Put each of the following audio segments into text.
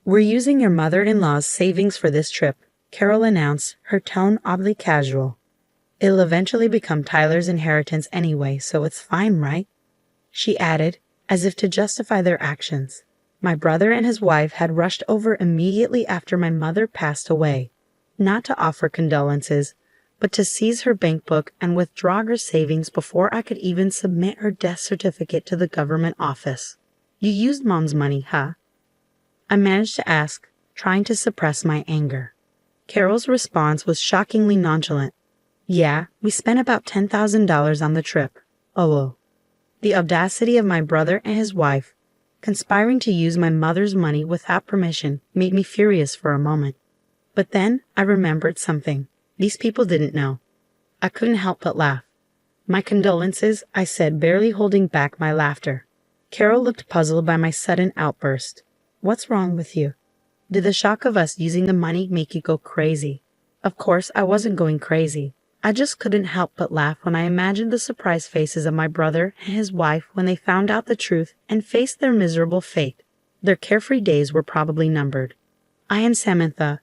"We're using your mother-in-law's savings for this trip," Carol announced, her tone oddly casual. "It'll eventually become Tyler's inheritance anyway, so it's fine, right?" she added, as if to justify their actions. My brother and his wife had rushed over immediately after my mother passed away, not to offer condolences, but to seize her bank book and withdraw her savings before I could even submit her death certificate to the government office. "You used Mom's money, huh?" I managed to ask, trying to suppress my anger. Carol's response was shockingly nonchalant. "Yeah, we spent about $10,000 on the trip. Oh. The audacity of my brother and his wife, conspiring to use my mother's money without permission, made me furious for a moment. But then I remembered something. These people didn't know. I couldn't help but laugh. "My condolences," I said, barely holding back my laughter. Carol looked puzzled by my sudden outburst. "What's wrong with you? Did the shock of us using the money make you go crazy?" Of course, I wasn't going crazy. I just couldn't help but laugh when I imagined the surprised faces of my brother and his wife when they found out the truth and faced their miserable fate. Their carefree days were probably numbered. I am Samantha,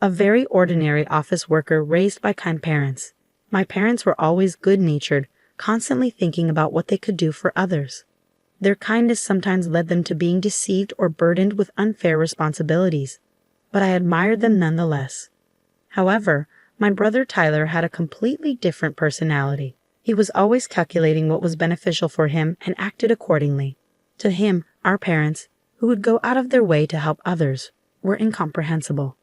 a very ordinary office worker raised by kind parents. My parents were always good-natured, constantly thinking about what they could do for others. Their kindness sometimes led them to being deceived or burdened with unfair responsibilities, but I admired them nonetheless. However, my brother Tyler had a completely different personality. He was always calculating what was beneficial for him and acted accordingly. To him, our parents, who would go out of their way to help others, were incomprehensible.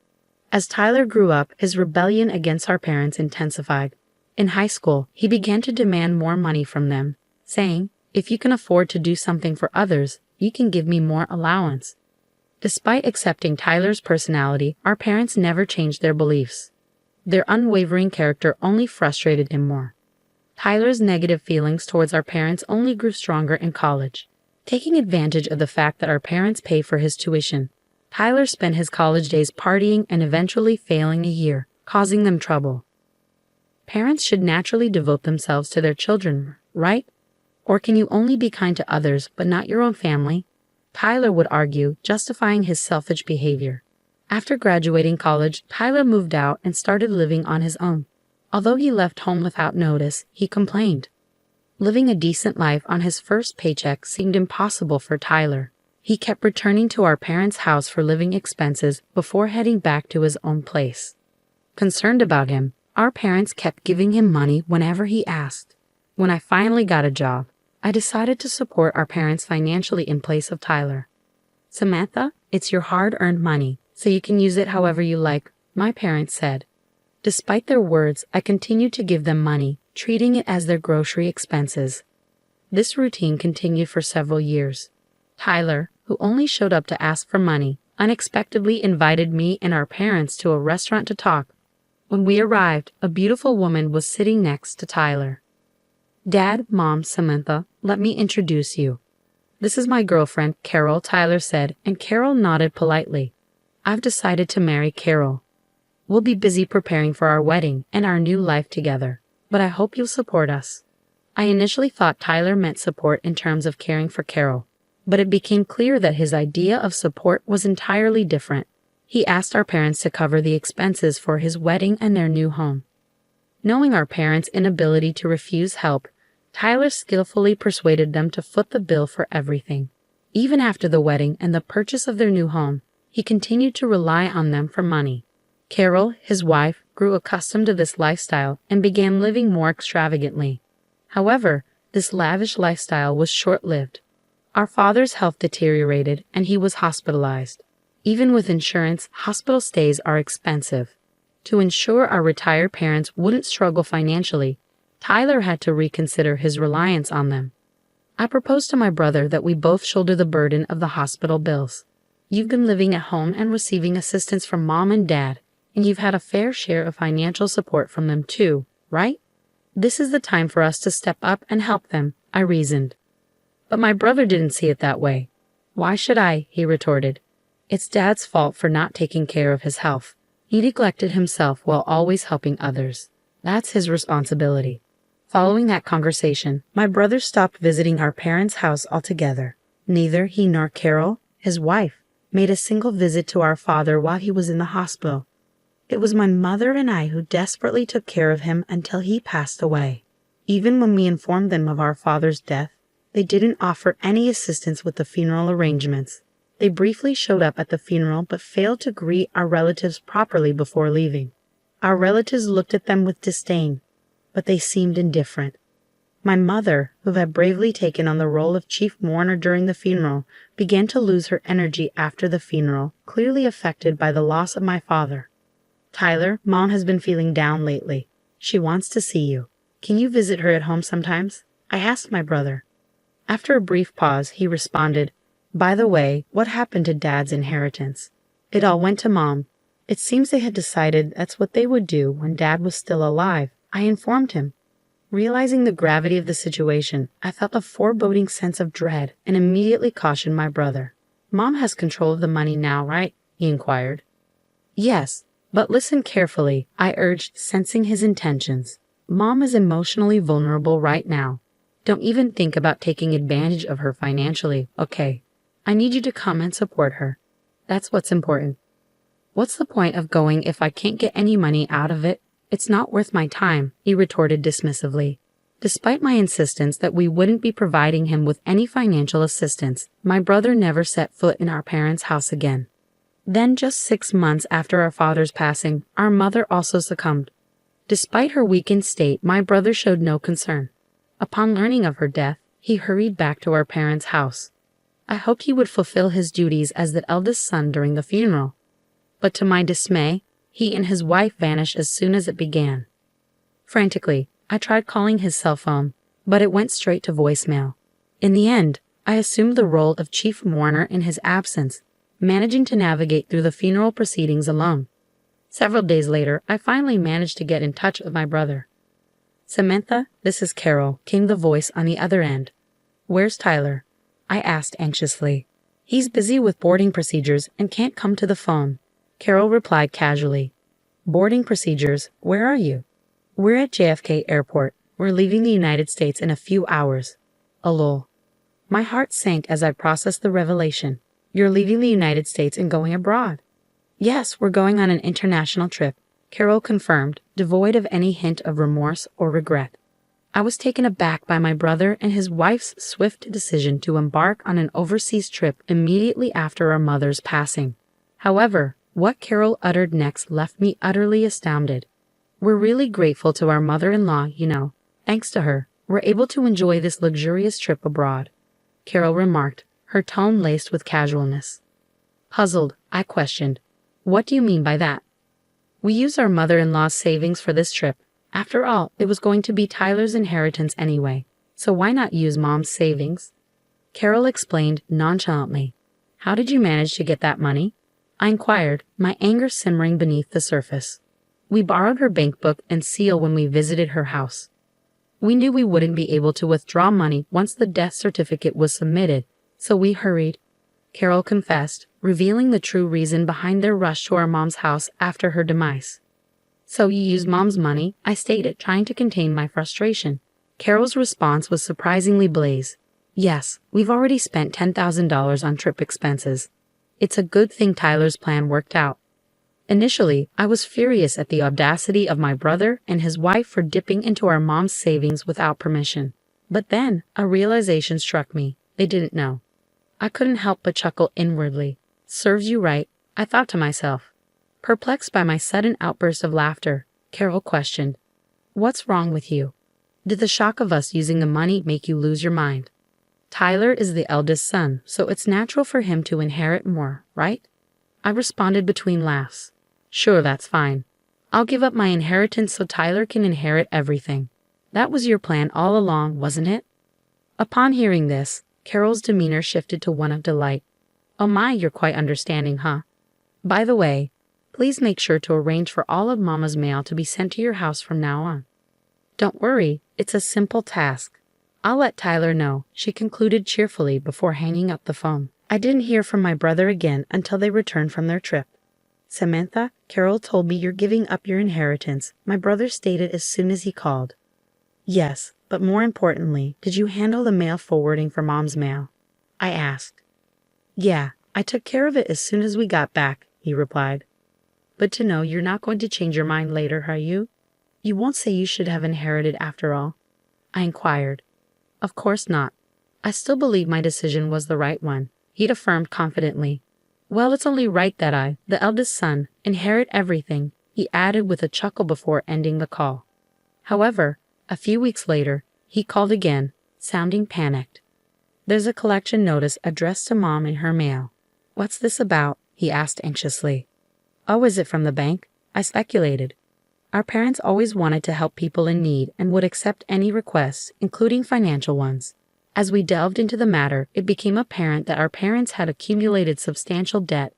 As Tyler grew up, his rebellion against our parents intensified. In high school, he began to demand more money from them, saying, "If you can afford to do something for others, you can give me more allowance." Despite accepting Tyler's personality, our parents never changed their beliefs. Their unwavering character only frustrated him more. Tyler's negative feelings towards our parents only grew stronger in college. Taking advantage of the fact that our parents paid for his tuition, Tyler spent his college days partying and eventually failing a year, causing them trouble. Parents should naturally devote themselves to their children, right? Or can you only be kind to others but not your own family? Tyler would argue, justifying his selfish behavior. After graduating college, Tyler moved out and started living on his own. Although he left home without notice, he complained. Living a decent life on his first paycheck seemed impossible for Tyler. He kept returning to our parents' house for living expenses before heading back to his own place. Concerned about him, our parents kept giving him money whenever he asked. When I finally got a job, I decided to support our parents financially in place of Tyler. "Samantha, it's your hard-earned money, so you can use it however you like," my parents said. Despite their words, I continued to give them money, treating it as their grocery expenses. This routine continued for several years. Tyler, who only showed up to ask for money, unexpectedly invited me and our parents to a restaurant to talk. When we arrived, a beautiful woman was sitting next to Tyler. "Dad, Mom, Samantha, let me introduce you. This is my girlfriend, Carol," Tyler said, and Carol nodded politely. "I've decided to marry Carol. We'll be busy preparing for our wedding and our new life together, but I hope you'll support us." I initially thought Tyler meant support in terms of caring for Carol, but it became clear that his idea of support was entirely different. He asked our parents to cover the expenses for his wedding and their new home. Knowing our parents' inability to refuse help, Tyler skillfully persuaded them to foot the bill for everything. Even after the wedding and the purchase of their new home, he continued to rely on them for money. Carol, his wife, grew accustomed to this lifestyle and began living more extravagantly. However, this lavish lifestyle was short-lived. Our father's health deteriorated and he was hospitalized. Even with insurance, hospital stays are expensive. To ensure our retired parents wouldn't struggle financially, Tyler had to reconsider his reliance on them. I proposed to my brother that we both shoulder the burden of the hospital bills. "You've been living at home and receiving assistance from Mom and Dad, and you've had a fair share of financial support from them too, right? This is the time for us to step up and help them," I reasoned. But my brother didn't see it that way. "Why should I?" he retorted. "It's Dad's fault for not taking care of his health. He neglected himself while always helping others. That's his responsibility." Following that conversation, my brother stopped visiting our parents' house altogether. Neither he nor Carol, his wife, made a single visit to our father while he was in the hospital. It was my mother and I who desperately took care of him until he passed away. Even when we informed them of our father's death, they didn't offer any assistance with the funeral arrangements. They briefly showed up at the funeral but failed to greet our relatives properly before leaving. Our relatives looked at them with disdain, but they seemed indifferent. My mother, who had bravely taken on the role of chief mourner during the funeral, began to lose her energy after the funeral, clearly affected by the loss of my father. "Tyler, Mom has been feeling down lately. She wants to see you. Can you visit her at home sometimes?" I asked my brother. After a brief pause, he responded, "By the way, what happened to Dad's inheritance?" "It all went to Mom. It seems they had decided that's what they would do when Dad was still alive," I informed him. Realizing the gravity of the situation, I felt a foreboding sense of dread and immediately cautioned my brother. "Mom has control of the money now, right?" he inquired. "Yes, but listen carefully," I urged, sensing his intentions. "Mom is emotionally vulnerable right now. Don't even think about taking advantage of her financially, okay? I need you to come and support her. That's what's important." "What's the point of going if I can't get any money out of it? It's not worth my time," he retorted dismissively. Despite my insistence that we wouldn't be providing him with any financial assistance, my brother never set foot in our parents' house again. Then, just 6 months after our father's passing, our mother also succumbed. Despite her weakened state, my brother showed no concern. Upon learning of her death, he hurried back to our parents' house. I hoped he would fulfill his duties as the eldest son during the funeral. But to my dismay, he and his wife vanished as soon as it began. Frantically, I tried calling his cell phone, but it went straight to voicemail. In the end, I assumed the role of chief mourner in his absence, managing to navigate through the funeral proceedings alone. Several days later, I finally managed to get in touch with my brother. "Samantha, this is Carol," came the voice on the other end. "Where's Tyler?" I asked anxiously. "He's busy with boarding procedures and can't come to the phone," Carol replied casually. "Boarding procedures? Where are you?" "We're at JFK Airport. We're leaving the United States in a few hours." Lol. My heart sank as I processed the revelation. "You're leaving the United States and going abroad?" "Yes, we're going on an international trip," Carol confirmed, devoid of any hint of remorse or regret. I was taken aback by my brother and his wife's swift decision to embark on an overseas trip immediately after our mother's passing. However, what Carol uttered next left me utterly astounded. "We're really grateful to our mother-in-law, you know. Thanks to her, we're able to enjoy this luxurious trip abroad," Carol remarked, her tone laced with casualness. Puzzled, I questioned, "What do you mean by that?" "We used our mother-in-law's savings for this trip. After all, it was going to be Tyler's inheritance anyway, so why not use Mom's savings?" Carol explained nonchalantly. "How did you manage to get that money?" I inquired, my anger simmering beneath the surface. "We borrowed her bank book and seal when we visited her house. We knew we wouldn't be able to withdraw money once the death certificate was submitted, so we hurried," Carol confessed, revealing the true reason behind their rush to our mom's house after her demise. "So you used Mom's money," I stated, trying to contain my frustration. Carol's response was surprisingly blaze. "Yes, we've already spent $10,000 on trip expenses. It's a good thing Tyler's plan worked out." Initially, I was furious at the audacity of my brother and his wife for dipping into our mom's savings without permission. But then, a realization struck me. They didn't know. I couldn't help but chuckle inwardly. "Serves you right," I thought to myself. Perplexed by my sudden outburst of laughter, Carol questioned, "What's wrong with you? Did the shock of us using the money make you lose your mind? Tyler is the eldest son, so it's natural for him to inherit more, right?" I responded between laughs. "Sure, that's fine. I'll give up my inheritance so Tyler can inherit everything. That was your plan all along, wasn't it?" Upon hearing this, Carol's demeanor shifted to one of delight. "Oh my, you're quite understanding, huh? By the way, please make sure to arrange for all of Mama's mail to be sent to your house from now on." "Don't worry, it's a simple task. I'll let Tyler know," she concluded cheerfully before hanging up the phone. I didn't hear from my brother again until they returned from their trip. "Samantha, Carol told me you're giving up your inheritance," my brother stated as soon as he called. "Yes, but more importantly, did you handle the mail forwarding for Mom's mail?" I asked. "Yeah, I took care of it as soon as we got back, he replied. But to know you're not going to change your mind later, are you? You won't say you should have inherited after all? I inquired. Of course not. I still believe my decision was the right one, he'd affirmed confidently. Well, it's only right that I, the eldest son, inherit everything, he added with a chuckle before ending the call. However, a few weeks later, he called again, sounding panicked. There's a collection notice addressed to Mom in her mail. What's this about? He asked anxiously. Oh, is it from the bank? I speculated. Our parents always wanted to help people in need and would accept any requests, including financial ones. As we delved into the matter, it became apparent that our parents had accumulated substantial debt.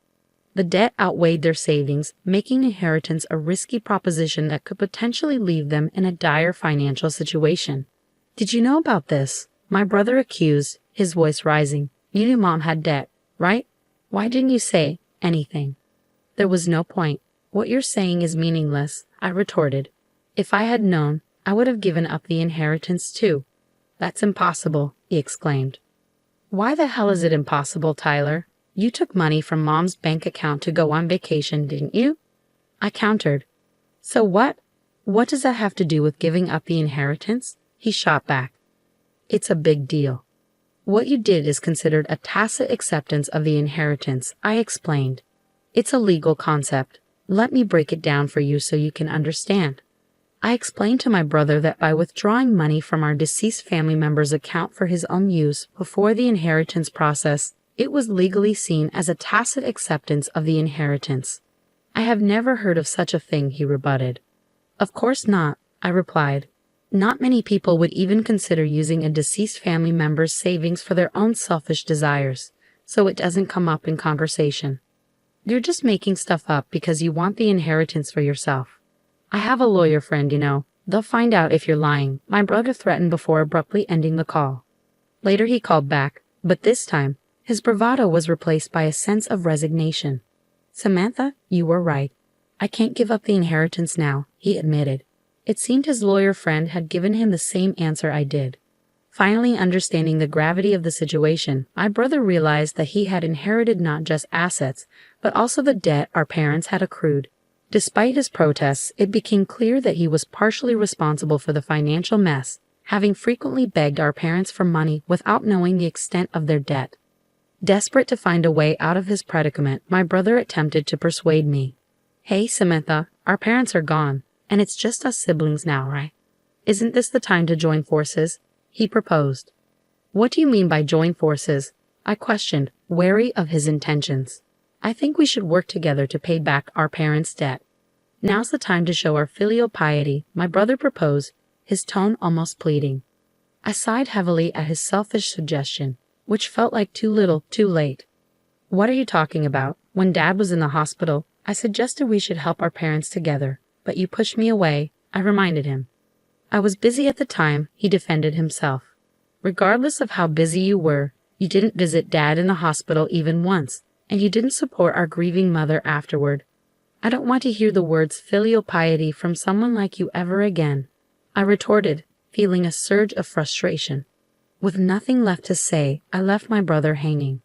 The debt outweighed their savings, making inheritance a risky proposition that could potentially leave them in a dire financial situation. Did you know about this? My brother accused, his voice rising. You knew Mom had debt, right? Why didn't you say anything? There was no point. What you're saying is meaningless, I retorted. If I had known, I would have given up the inheritance too. That's impossible, he exclaimed. Why the hell is it impossible, Tyler? You took money from Mom's bank account to go on vacation, didn't you? I countered. So what? What does that have to do with giving up the inheritance? He shot back. It's a big deal. What you did is considered a tacit acceptance of the inheritance, I explained. It's a legal concept. Let me break it down for you so you can understand. I explained to my brother that by withdrawing money from our deceased family member's account for his own use before the inheritance process, it was legally seen as a tacit acceptance of the inheritance. I have never heard of such a thing, he rebutted. Of course not, I replied. Not many people would even consider using a deceased family member's savings for their own selfish desires, so it doesn't come up in conversation. You're just making stuff up because you want the inheritance for yourself. I have a lawyer friend, you know. They'll find out if you're lying, my brother threatened before abruptly ending the call. Later he called back, but this time, his bravado was replaced by a sense of resignation. Samantha, you were right. I can't give up the inheritance now, he admitted. It seemed his lawyer friend had given him the same answer I did. Finally understanding the gravity of the situation, my brother realized that he had inherited not just assets, but also the debt our parents had accrued. Despite his protests, it became clear that he was partially responsible for the financial mess, having frequently begged our parents for money without knowing the extent of their debt. Desperate to find a way out of his predicament, my brother attempted to persuade me. Hey, Samantha, our parents are gone, and it's just us siblings now, right? Isn't this the time to join forces? He proposed. What do you mean by join forces? I questioned, wary of his intentions. I think we should work together to pay back our parents' debt. Now's the time to show our filial piety, my brother proposed, his tone almost pleading. I sighed heavily at his selfish suggestion, which felt like too little, too late. What are you talking about? When Dad was in the hospital, I suggested we should help our parents together, but you pushed me away, I reminded him. I was busy at the time, he defended himself. Regardless of how busy you were, you didn't visit Dad in the hospital even once, and you didn't support our grieving mother afterward. I don't want to hear the words filial piety from someone like you ever again, I retorted, feeling a surge of frustration. With nothing left to say, I left my brother hanging.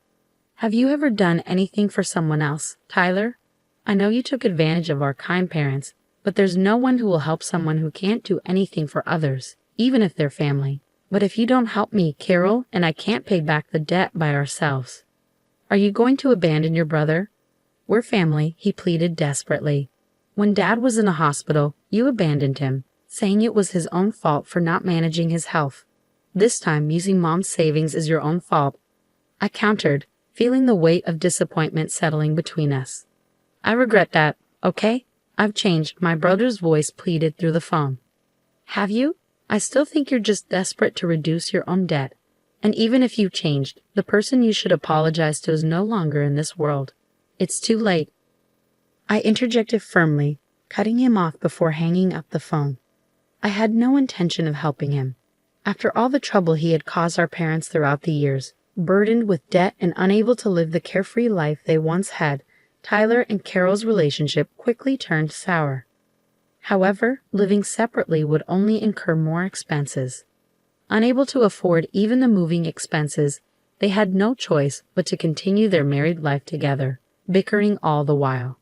Have you ever done anything for someone else, Tyler? I know you took advantage of our kind parents, but there's no one who will help someone who can't do anything for others, even if they're family. But if you don't help me, Carol and I can't pay back the debt by ourselves. Are you going to abandon your brother? We're family, he pleaded desperately. When Dad was in the hospital, you abandoned him, saying it was his own fault for not managing his health. This time, using Mom's savings is your own fault. I countered, feeling the weight of disappointment settling between us. I regret that, okay? I've changed, my brother's voice pleaded through the phone. Have you? I still think you're just desperate to reduce your own debt. And even if you changed, the person you should apologize to is no longer in this world. It's too late. I interjected firmly, cutting him off before hanging up the phone. I had no intention of helping him. After all the trouble he had caused our parents throughout the years, burdened with debt and unable to live the carefree life they once had, Tyler and Carol's relationship quickly turned sour. However, living separately would only incur more expenses. Unable to afford even the moving expenses, They had no choice but to continue their married life together, bickering all the while.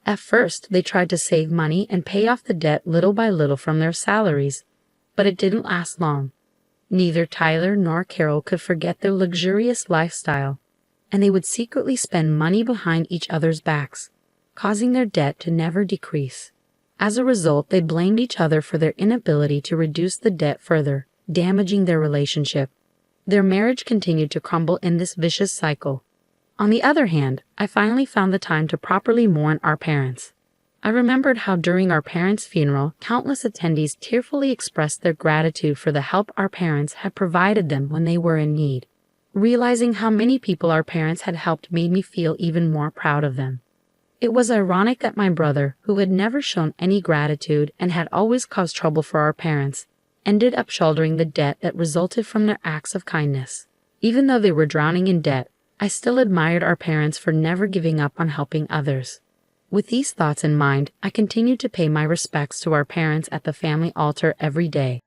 At first, they tried to save money and pay off the debt little by little from their salaries, but it didn't last long. Neither Tyler nor Carol could forget their luxurious lifestyle, and they would secretly spend money behind each other's backs, causing their debt to never decrease. As a result, they blamed each other for their inability to reduce the debt further, damaging their relationship. Their marriage continued to crumble in this vicious cycle. On the other hand, I finally found the time to properly mourn our parents. I remembered how during our parents' funeral, countless attendees tearfully expressed their gratitude for the help our parents had provided them when they were in need. Realizing how many people our parents had helped made me feel even more proud of them. It was ironic that my brother, who had never shown any gratitude and had always caused trouble for our parents, ended up shouldering the debt that resulted from their acts of kindness. Even though they were drowning in debt, I still admired our parents for never giving up on helping others. With these thoughts in mind, I continued to pay my respects to our parents at the family altar every day.